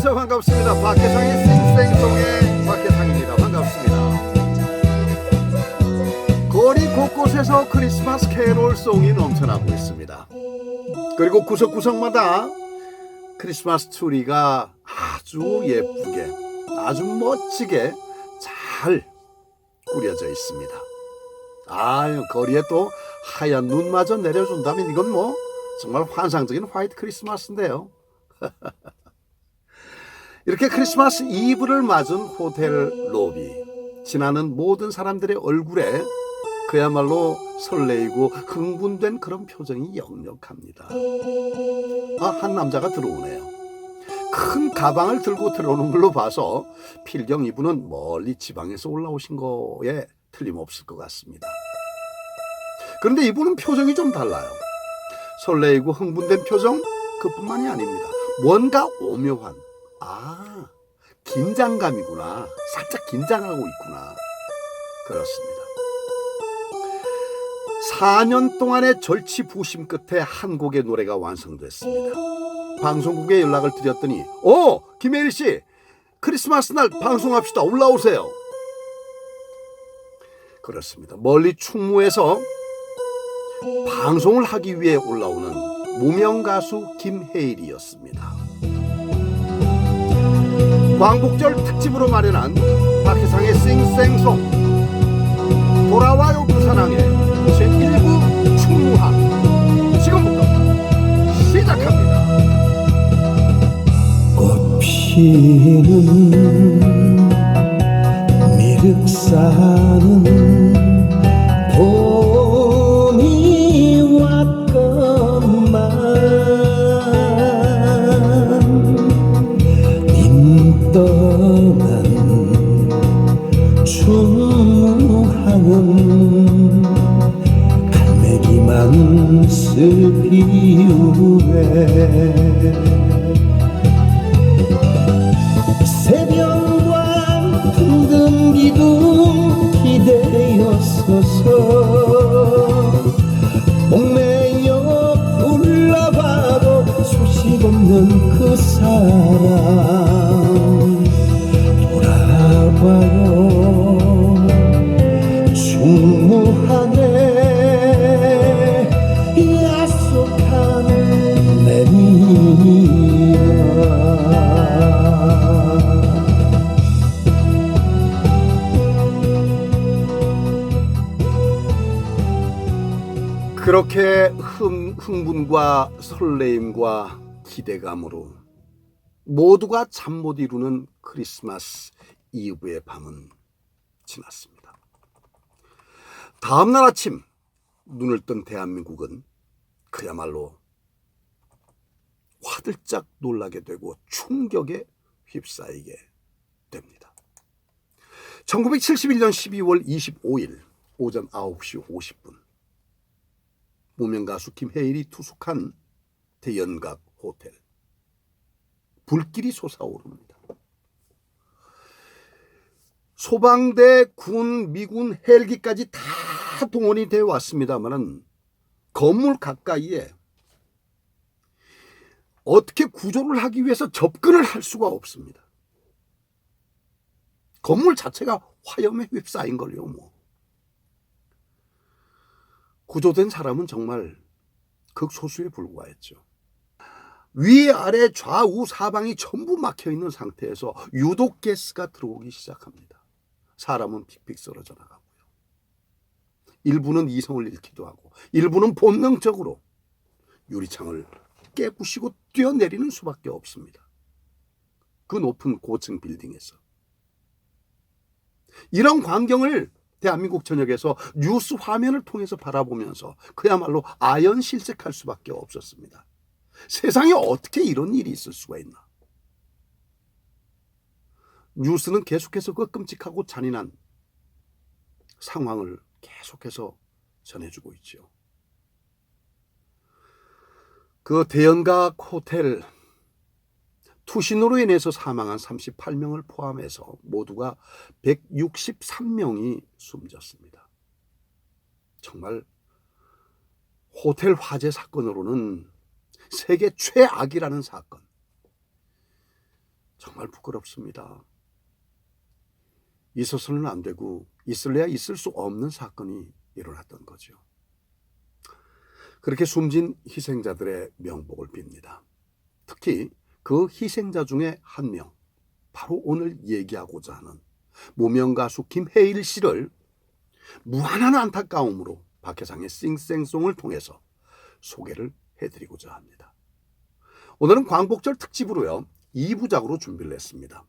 안녕하세요. 반갑습니다. 박혜상의 싱생송의 박혜상입니다. 반갑습니다. 거리 곳곳에서 크리스마스 캐롤송이 넘쳐나고 있습니다. 그리고 구석구석마다 크리스마스 트리가 아주 예쁘게, 아주 멋지게 잘 꾸려져 있습니다. 거리에 또 하얀 눈마저 내려준다면 이건 뭐 정말 환상적인 화이트 크리스마스인데요. 이렇게 크리스마스 이브를 맞은 호텔 로비, 지나는 모든 사람들의 얼굴에 그야말로 설레이고 흥분된 그런 표정이 역력합니다. 한 남자가 들어오네요. 큰 가방을 들고 들어오는 걸로 봐서 필경 이분은 멀리 지방에서 올라오신 거에 틀림없을 것 같습니다. 그런데 이분은 표정이 좀 달라요. 설레이고 흥분된 표정 그뿐만이 아닙니다. 뭔가 오묘한 긴장감이구나. 살짝 긴장하고 있구나. 그렇습니다. 4년 동안의 절치부심 끝에 한 곡의 노래가 완성됐습니다. 방송국에 연락을 드렸더니 김혜일 씨, 크리스마스 날 방송합시다. 올라오세요. 그렇습니다. 멀리 충무에서 방송을 하기 위해 올라오는 무명 가수 김혜일이었습니다. 광복절 특집으로 마련한 박혜상의 싱생송, 돌아와요 부산항의 제1부 충무항, 지금부터 시작합니다. 꽃 피는 미륵산은 봄이 왔건만 님 떠난 충무항은 갈매기만 슬피 후에 새벽과 둥근 기둥 기대었어서 목매여 불러봐도 소식 없는 그 사람 돌아봐요 충무항에 약속한 내미라. 그렇게 흥분과 설레임과 기대감으로 모두가 잠 못 이루는 크리스마스 이브의 밤은 지났습니다. 다음날 아침 눈을 뜬 대한민국은 그야말로 화들짝 놀라게 되고 충격에 휩싸이게 됩니다. 1971년 12월 25일 오전 9시 50분 무명가수 김혜일이 투숙한 대연각 호텔, 불길이 솟아오릅니다. 소방대, 군, 미군, 헬기까지 다 동원이 되어 왔습니다만은 건물 가까이에 어떻게 구조를 하기 위해서 접근을 할 수가 없습니다. 건물 자체가 화염에 휩싸인 걸요. 구조된 사람은 정말 극소수에 불과했죠. 위아래 좌우 사방이 전부 막혀있는 상태에서 유독 가스가 들어오기 시작합니다. 사람은 픽픽 쓰러져 나가고요. 일부는 이성을 잃기도 하고 일부는 본능적으로 유리창을 깨부시고 뛰어내리는 수밖에 없습니다. 그 높은 고층 빌딩에서. 이런 광경을 대한민국 전역에서 뉴스 화면을 통해서 바라보면서 그야말로 아연실색할 수밖에 없었습니다. 세상에 어떻게 이런 일이 있을 수가 있나. 뉴스는 계속해서 그 끔찍하고 잔인한 상황을 계속해서 전해주고 있죠. 그 대연각 호텔 투신으로 인해서 사망한 38명을 포함해서 모두가 163명이 숨졌습니다. 정말 호텔 화재 사건으로는 세계 최악이라는 사건. 정말 부끄럽습니다. 있어서는 안 되고 있을래야 있을 수 없는 사건이 일어났던 거죠. 그렇게 숨진 희생자들의 명복을 빕니다. 특히 그 희생자 중에 한 명, 바로 오늘 얘기하고자 하는 무명 가수 김해일 씨를 무한한 안타까움으로 박혜상의 싱생송을 통해서 소개를 해드리고자 합니다. 오늘은 광복절 특집으로요 2부작으로 준비를 했습니다.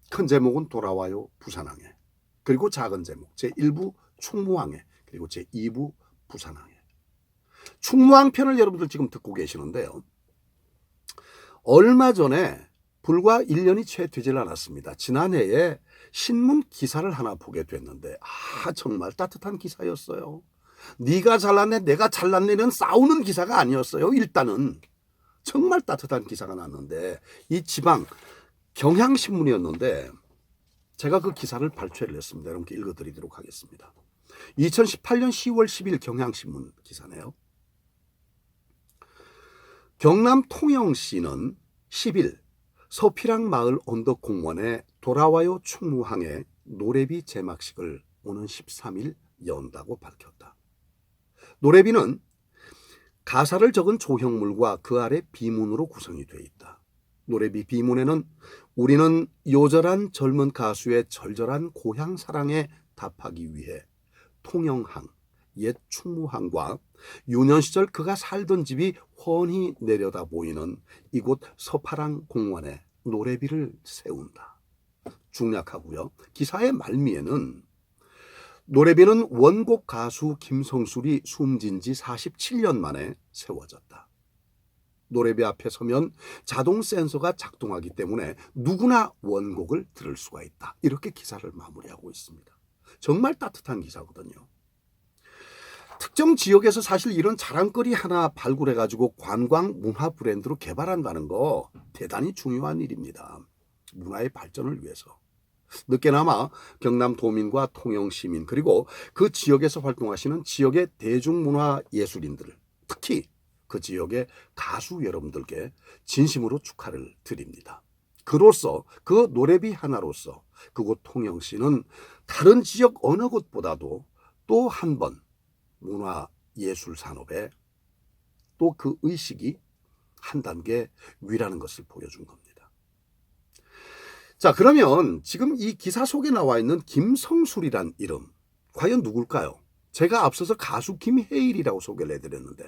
큰 제목은 돌아와요 부산항해, 그리고 작은 제목 제1부 충무항해, 그리고 제2부 부산항해. 충무항 편을 여러분들 지금 듣고 계시는데요. 얼마 전에 불과 1년이 채 되질 않았습니다. 지난해에 신문 기사를 하나 보게 됐는데 정말 따뜻한 기사였어요. 네가 잘났네 내가 잘났네는 싸우는 기사가 아니었어요. 일단은 정말 따뜻한 기사가 났는데 이 지방 경향신문이었는데 제가 그 기사를 발췌를 했습니다. 여러분께 읽어드리도록 하겠습니다. 2018년 10월 10일 경향신문 기사네요. 경남 통영시는 10일 서피랑 마을 언덕공원에 돌아와요 충무항해 노래비 제막식을 오는 13일 연다고 밝혔다. 노래비는 가사를 적은 조형물과 그 아래 비문으로 구성이 되어 있다. 노래비 비문에는 우리는 요절한 젊은 가수의 절절한 고향 사랑에 답하기 위해 통영항, 옛 충무항과 유년 시절 그가 살던 집이 훤히 내려다 보이는 이곳 서파랑 공원에 노래비를 세운다. 중략하고요. 기사의 말미에는 노래비는 원곡 가수 김성술이 숨진 지 47년 만에 세워졌다. 노래비 앞에 서면 자동 센서가 작동하기 때문에 누구나 원곡을 들을 수가 있다. 이렇게 기사를 마무리하고 있습니다. 정말 따뜻한 기사거든요. 특정 지역에서 사실 이런 자랑거리 하나 발굴해가지고 관광 문화 브랜드로 개발한다는 거 대단히 중요한 일입니다. 문화의 발전을 위해서. 늦게나마 경남 도민과 통영 시민 그리고 그 지역에서 활동하시는 지역의 대중문화 예술인들, 특히 그 지역의 가수 여러분들께 진심으로 축하를 드립니다. 그로써 그 노래비 하나로서 그곳 통영시는 다른 지역 어느 곳보다도 또 한 번 문화 예술 산업에 또 그 의식이 한 단계 위라는 것을 보여준 겁니다. 자, 그러면 지금 이 기사 속에 나와 있는 김성술이란 이름 과연 누굴까요? 제가 앞서서 가수 김해일이라고 소개를 해드렸는데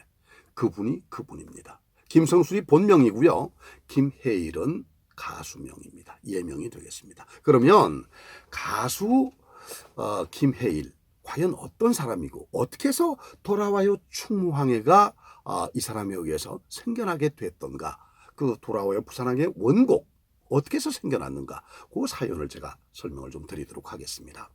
그분입니다. 김성술이 본명이고요. 김해일은 가수명입니다. 예명이 되겠습니다. 그러면 가수 김해일 과연 어떤 사람이고 어떻게 해서 돌아와요 충무항해가 이 사람에 의해서 생겨나게 됐던가, 그 돌아와요 부산항해 원곡 어떻게 해서 생겨났는가, 그 사연을 제가 설명을 좀 드리도록 하겠습니다.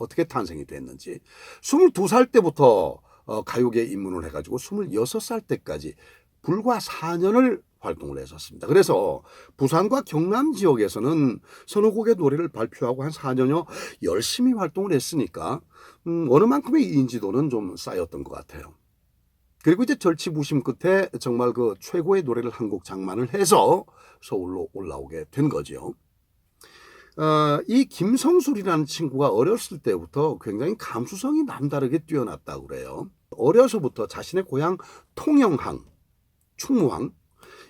어떻게 탄생이 됐는지. 22살 때부터 가요계에 입문을 해가지고 26살 때까지 불과 4년을 활동을 했었습니다. 그래서 부산과 경남 지역에서는 서너 곡의 노래를 발표하고 한 4년여 열심히 활동을 했으니까 어느 만큼의 인지도는 좀 쌓였던 것 같아요. 그리고 이제 절치부심 끝에 정말 그 최고의 노래를 한 곡 장만을 해서 서울로 올라오게 된 거죠. 이 김성술이라는 친구가 어렸을 때부터 굉장히 감수성이 남다르게 뛰어났다고 그래요. 어려서부터 자신의 고향 통영항, 충무항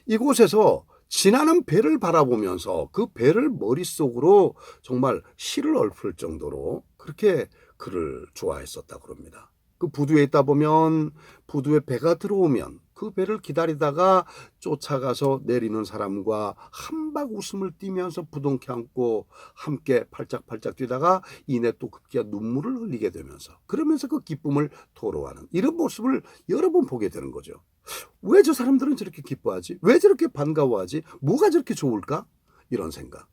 이곳에서 지나는 배를 바라보면서 그 배를 머릿속으로 정말 시를 읊을 정도로 그렇게 그를 좋아했었다고 합니다. 그 부두에 있다 보면 부두에 배가 들어오면 그 배를 기다리다가 쫓아가서 내리는 사람과 한박 웃음을 띠면서 부둥켜 안고 함께 팔짝팔짝 뛰다가 이내 또 급기야 눈물을 흘리게 되면서 그러면서 그 기쁨을 토로하는 이런 모습을 여러 번 보게 되는 거죠. 왜 저 사람들은 저렇게 기뻐하지? 왜 저렇게 반가워하지? 뭐가 저렇게 좋을까? 이런 생각.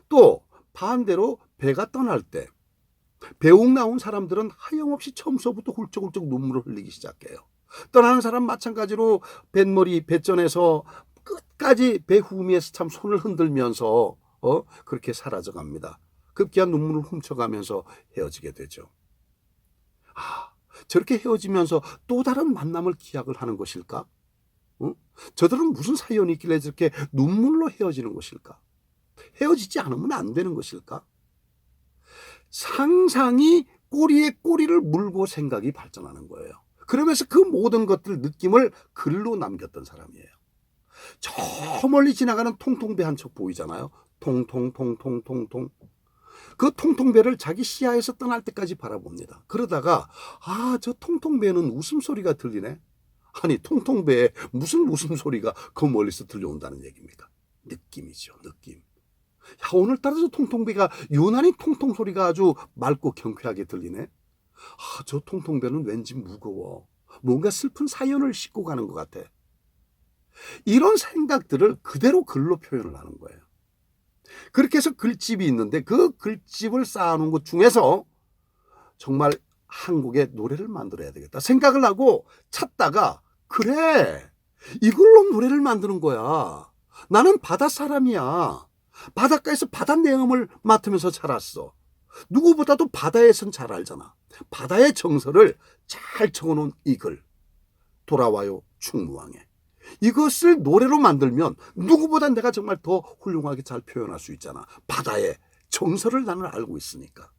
또 반대로 배가 떠날 때 배웅 나온 사람들은 하염없이 처음서부터 훌쩍훌쩍 눈물을 흘리기 시작해요. 떠나는 사람 마찬가지로 뱃머리 뱃전에서 끝까지 배 후미에서 참 손을 흔들면서 그렇게 사라져갑니다. 급기야 눈물을 훔쳐가면서 헤어지게 되죠. 저렇게 헤어지면서 또 다른 만남을 기약을 하는 것일까? 저들은 무슨 사연이 있길래 저렇게 눈물로 헤어지는 것일까? 헤어지지 않으면 안 되는 것일까? 상상이 꼬리에 꼬리를 물고 생각이 발전하는 거예요. 그러면서 그 모든 것들 느낌을 글로 남겼던 사람이에요. 저 멀리 지나가는 통통배 한 척 보이잖아요. 통통통통통통. 그 통통배를 자기 시야에서 떠날 때까지 바라봅니다. 그러다가 저 통통배는 웃음소리가 들리네. 아니 통통배에 무슨 웃음소리가 그 멀리서 들려온다는 얘기입니까? 느낌이죠. 느낌. 오늘따라 저 통통배가 유난히 통통소리가 아주 맑고 경쾌하게 들리네. 저 통통배는 왠지 무거워. 뭔가 슬픈 사연을 싣고 가는 것 같아. 이런 생각들을 그대로 글로 표현을 하는 거예요. 그렇게 해서 글집이 있는데 그 글집을 쌓아놓은 것 중에서 정말 한 곡의 노래를 만들어야 되겠다 생각을 하고 찾다가 그래 이걸로 노래를 만드는 거야. 나는 바다 사람이야. 바닷가에서 바다 내음을 맡으면서 자랐어. 누구보다도 바다에선 잘 알잖아. 바다의 정서를 잘 적어놓은 이 글 돌아와요 충무항에. 이것을 노래로 만들면 누구보다 내가 정말 더 훌륭하게 잘 표현할 수 있잖아. 바다의 정서를 나는 알고 있으니까.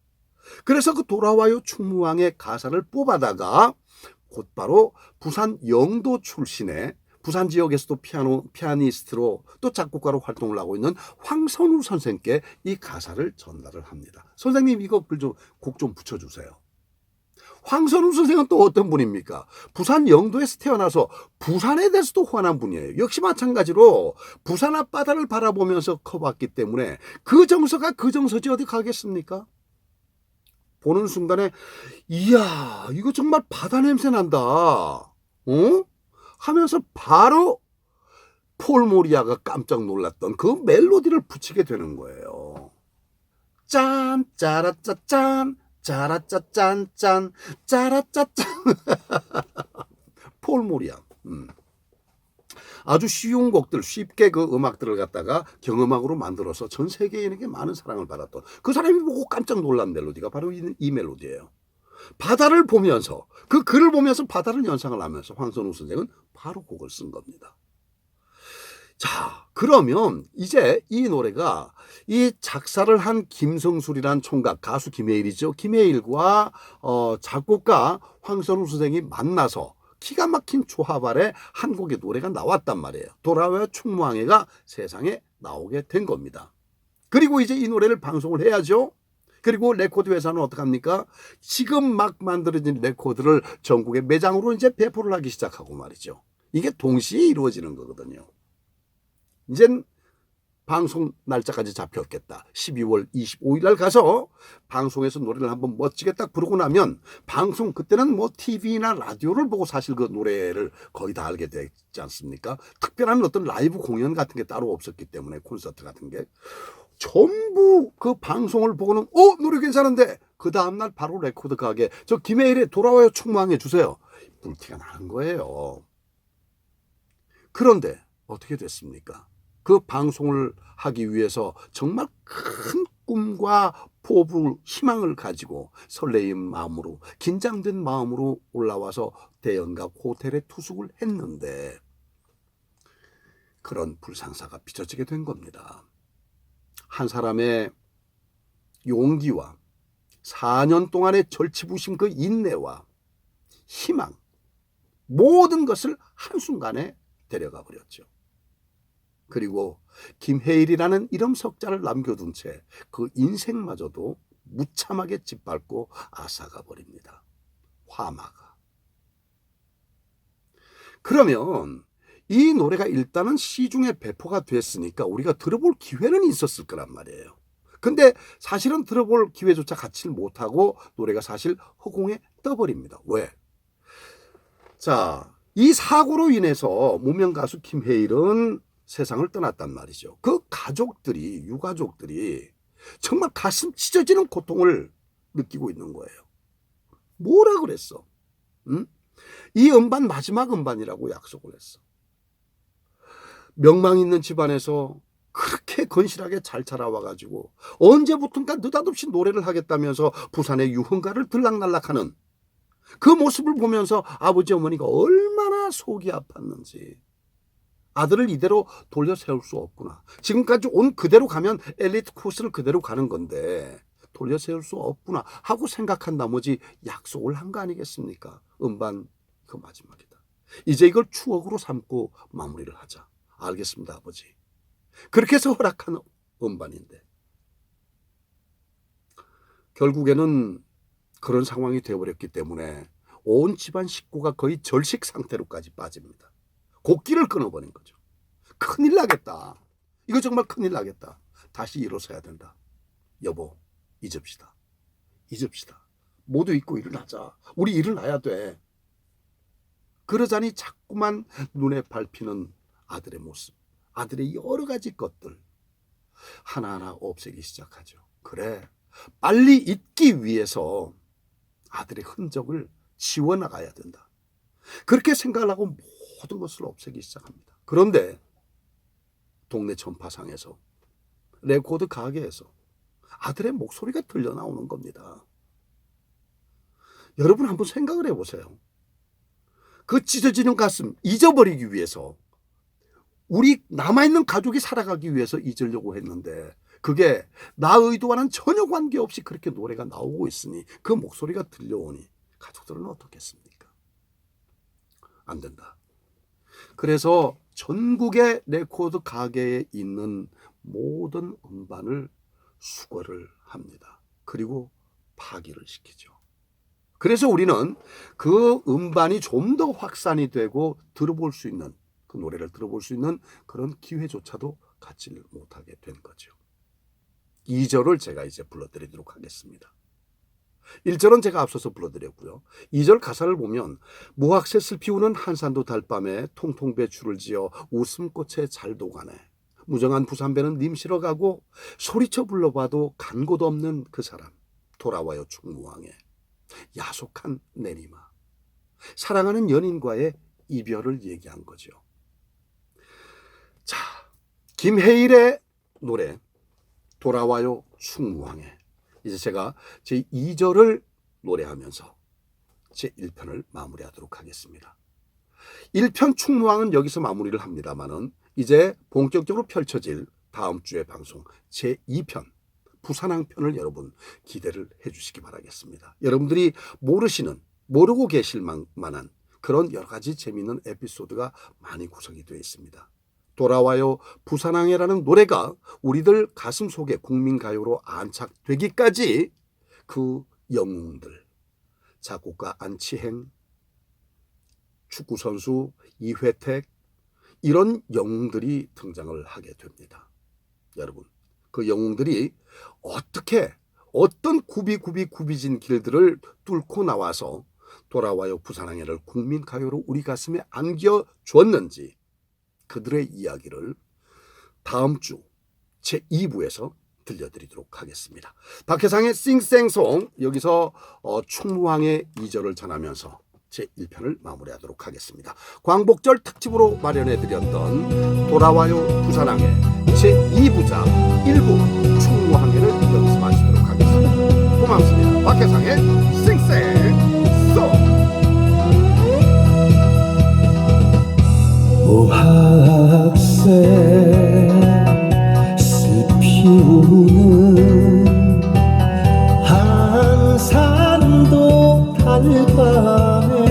그래서 그 돌아와요 충무항의 가사를 뽑아다가 곧바로 부산 영도 출신의 부산 지역에서도 피아니스트로 또 작곡가로 활동을 하고 있는 황선우 선생께 이 가사를 전달을 합니다. 선생님 이거 곡 좀 붙여주세요. 황선우 선생은 또 어떤 분입니까? 부산 영도에서 태어나서 부산에 대해서도 환한 분이에요. 역시 마찬가지로 부산 앞바다를 바라보면서 커봤기 때문에 그 정서가 그 정서지 어디 가겠습니까? 보는 순간에 이야 이거 정말 바다 냄새 난다. 하면서 바로 폴 모리아가 깜짝 놀랐던 그 멜로디를 붙이게 되는 거예요. 짠 짜라짜 짠 짜라짜 짠짠 짜라짜짠. 폴 모리아. 아주 쉬운 곡들 쉽게 그 음악들을 갖다가 경음악으로 만들어서 전 세계인에게 많은 사랑을 받았던 그 사람이 보고 깜짝 놀란 멜로디가 바로 이 멜로디예요. 바다를 보면서 그 글을 보면서 바다를 연상을 하면서 황선우 선생은 바로 곡을 쓴 겁니다. 자 그러면 이제 이 노래가 이 작사를 한 김성술이란 총각 가수 김혜일이죠. 김혜일과 작곡가 황선우 선생이 만나서 기가 막힌 조합 아래 한 곡의 노래가 나왔단 말이에요. 돌아와요 충무항해가 세상에 나오게 된 겁니다. 그리고 이제 이 노래를 방송을 해야죠. 그리고 레코드 회사는 어떡합니까? 지금 막 만들어진 레코드를 전국의 매장으로 이제 배포를 하기 시작하고 말이죠. 이게 동시에 이루어지는 거거든요. 이젠 방송 날짜까지 잡혔겠다. 12월 25일 날 가서 방송에서 노래를 한번 멋지게 딱 부르고 나면 방송 그때는 뭐 TV나 라디오를 보고 사실 그 노래를 거의 다 알게 되지 않습니까? 특별한 어떤 라이브 공연 같은 게 따로 없었기 때문에 콘서트 같은 게 전부 그 방송을 보고는 노래 괜찮은데 그 다음날 바로 레코드 가게 저 김혜일의 돌아와요 충무항해 주세요. 불티가 나는 거예요. 그런데 어떻게 됐습니까? 그 방송을 하기 위해서 정말 큰 꿈과 포부, 희망을 가지고 설레임 마음으로 긴장된 마음으로 올라와서 대연각 호텔에 투숙을 했는데 그런 불상사가 빚어지게 된 겁니다. 한 사람의 용기와 4년 동안의 절치부심 그 인내와 희망 모든 것을 한순간에 데려가 버렸죠. 그리고 김혜일이라는 이름 석자를 남겨둔 채 그 인생마저도 무참하게 짓밟고 앗아가 버립니다. 화마가. 그러면 이 노래가 일단은 시중에 배포가 됐으니까 우리가 들어볼 기회는 있었을 거란 말이에요. 근데 사실은 들어볼 기회조차 갖지 못하고 노래가 사실 허공에 떠버립니다. 왜? 자, 이 사고로 인해서 무명 가수 김혜일은 세상을 떠났단 말이죠. 그 가족들이, 유가족들이 정말 가슴 찢어지는 고통을 느끼고 있는 거예요. 뭐라 그랬어? 응? 이 음반 마지막 음반이라고 약속을 했어. 명망 있는 집안에서 그렇게 건실하게 잘 자라와가지고 언제부턴가 느닷없이 노래를 하겠다면서 부산의 유흥가를 들락날락하는 그 모습을 보면서 아버지 어머니가 얼마나 속이 아팠는지 아들을 이대로 돌려 세울 수 없구나. 지금까지 온 그대로 가면 엘리트 코스를 그대로 가는 건데 돌려 세울 수 없구나 하고 생각한 나머지 약속을 한 거 아니겠습니까? 음반 그 마지막이다. 이제 이걸 추억으로 삼고 마무리를 하자. 알겠습니다, 아버지. 그렇게 해서 허락한 음반인데 결국에는 그런 상황이 되어버렸기 때문에 온 집안 식구가 거의 절식 상태로까지 빠집니다. 곡기를 끊어버린 거죠. 큰일 나겠다. 이거 정말 큰일 나겠다. 다시 일어서야 된다. 여보, 잊읍시다. 잊읍시다. 모두 잊고 일어나자. 우리 일어나야 돼. 그러자니 자꾸만 눈에 밟히는 아들의 모습, 아들의 여러 가지 것들 하나하나 없애기 시작하죠. 그래, 빨리 잊기 위해서 아들의 흔적을 지워나가야 된다. 그렇게 생각을 하고 모든 것을 없애기 시작합니다. 그런데 동네 전파상에서 레코드 가게에서 아들의 목소리가 들려 나오는 겁니다. 여러분 한번 생각을 해보세요. 그 찢어지는 가슴 잊어버리기 위해서 우리 남아있는 가족이 살아가기 위해서 잊으려고 했는데 그게 나 의도와는 전혀 관계없이 그렇게 노래가 나오고 있으니 그 목소리가 들려오니 가족들은 어떻겠습니까? 안 된다. 그래서 전국의 레코드 가게에 있는 모든 음반을 수거를 합니다. 그리고 파기를 시키죠. 그래서 우리는 그 음반이 좀 더 확산이 되고 들어볼 수 있는 그 노래를 들어볼 수 있는 그런 기회조차도 갖지를 못하게 된 거죠. 2절을 제가 이제 불러드리도록 하겠습니다. 1절은 제가 앞서서 불러드렸고요. 2절 가사를 보면 무학셋을 피우는 한산도 달밤에 통통 배추를 지어 웃음꽃에 잘 도가네. 무정한 부산배는 님실어 가고 소리쳐 불러봐도 간 곳 없는 그 사람 돌아와요 충무항에. 야속한 내리마. 사랑하는 연인과의 이별을 얘기한 거죠. 자, 김혜일의 노래 돌아와요 충무항에. 이제 제가 제 2절을 노래하면서 제 1편을 마무리하도록 하겠습니다. 1편 충무항은 여기서 마무리를 합니다만은 이제 본격적으로 펼쳐질 다음 주에 방송 제 2편 부산항 편을 여러분 기대를 해주시기 바라겠습니다. 여러분들이 모르고 계실 만한 그런 여러 가지 재미있는 에피소드가 많이 구성이 되어 있습니다. 돌아와요 부산항에라는 노래가 우리들 가슴 속에 국민가요로 안착되기까지 그 영웅들, 작곡가 안치행, 축구선수 이회택 이런 영웅들이 등장을 하게 됩니다. 여러분, 그 영웅들이 어떤 굽이진 길들을 뚫고 나와서 돌아와요 부산항해를 국민가요로 우리 가슴에 안겨주었는지 그들의 이야기를 다음 주 제2부에서 들려드리도록 하겠습니다. 박혜상의 싱생송 여기서 충무항의 2절을 전하면서 제1편을 마무리하도록 하겠습니다. 광복절 특집으로 마련해드렸던 돌아와요 부산항해 제2부작 1부 충무항해를 여기서 마치도록 하겠습니다. 고맙습니다. 박혜상의 싱생송. 무학생 피우는 한산도 달밤에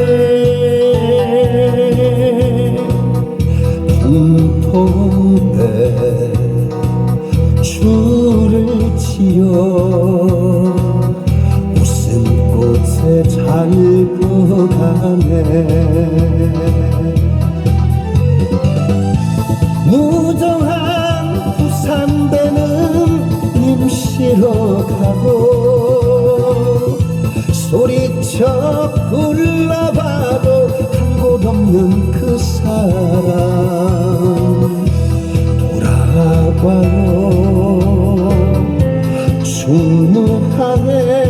통통배 줄을 지어 웃음꽃에 잘 퍼가네. 무정한 부산배는 님실어 가고 소리쳐 불러봐도 한 곳 없는 그 사람 돌아와요 충무항에